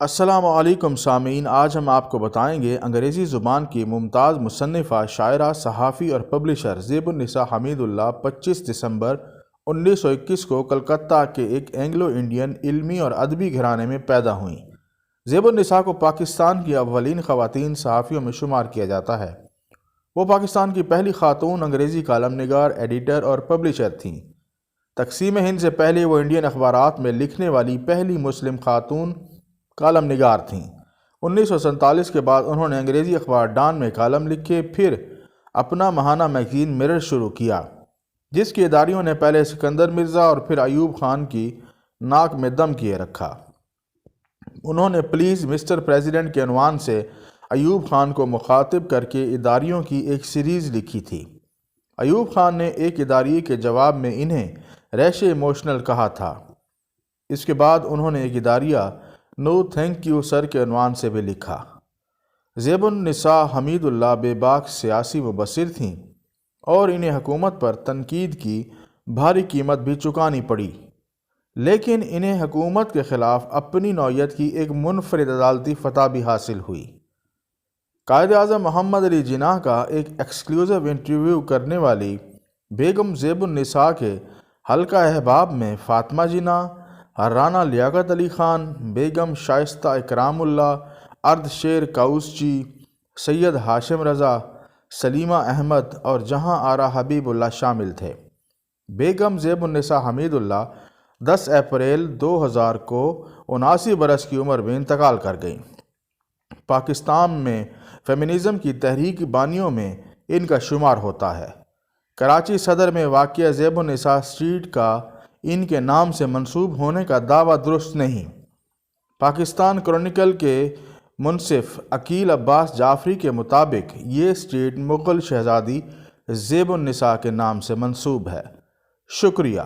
السلام علیکم سامعین، آج ہم آپ کو بتائیں گے انگریزی زبان کی ممتاز مصنفہ، شاعرہ، صحافی اور پبلشر زیب النساء حمید اللہ 25 دسمبر 1921 کو کلکتہ کے ایک اینگلو انڈین علمی اور ادبی گھرانے میں پیدا ہوئیں۔ زیب النساء کو پاکستان کی اولین خواتین صحافیوں میں شمار کیا جاتا ہے۔ وہ پاکستان کی پہلی خاتون انگریزی کالم نگار، ایڈیٹر اور پبلشر تھیں۔ تقسیم ہند سے پہلے وہ انڈین اخبارات میں لکھنے والی پہلی مسلم خاتون کالم نگار تھیں۔ 1947 کے بعد انہوں نے انگریزی اخبار ڈان میں کالم لکھے، پھر اپنا ماہانہ میگزین مرر شروع کیا، جس کی اداریوں نے پہلے سکندر مرزا اور پھر ایوب خان کی ناک میں دم کیے رکھا۔ انہوں نے پلیز مسٹر پریزیڈنٹ کے عنوان سے ایوب خان کو مخاطب کر کے اداریوں کی ایک سیریز لکھی تھی۔ ایوب خان نے ایک اداریے کے جواب میں انہیں ریش ایموشنل کہا تھا۔ اس کے بعد انہوں نے ایک اداریہ نو تھینک یو سر کے عنوان سے بھی لکھا۔ زیب النساء حمید اللہ بے باک سیاسی مبصر تھیں اور انہیں حکومت پر تنقید کی بھاری قیمت بھی چکانی پڑی، لیکن انہیں حکومت کے خلاف اپنی نوعیت کی ایک منفرد عدالتی فتح بھی حاصل ہوئی۔ قائد اعظم محمد علی جناح کا ایک ایکسکلوزیو انٹرویو کرنے والی بیگم زیب النساء کے حلقہ احباب میں فاطمہ جناح، رانا لیاقت علی خان، بیگم شائستہ اکرام اللہ، ارد شیر کاؤسچی، سید ہاشم رضا، سلیمہ احمد اور جہاں آرا حبیب اللہ شامل تھے۔ بیگم زیب النساء حمید اللہ 10 اپریل 2000 کو 79 برس کی عمر میں انتقال کر گئیں۔ پاکستان میں فیمنزم کی تحریک بانیوں میں ان کا شمار ہوتا ہے۔ کراچی صدر میں واقع زیب النساء اسٹریٹ کا ان کے نام سے منسوب ہونے کا دعویٰ درست نہیں۔ پاکستان کرونیکل کے منصف عقیل عباس جعفری کے مطابق یہ اسٹریٹ مغل شہزادی زیب النساء کے نام سے منسوب ہے۔ شکریہ۔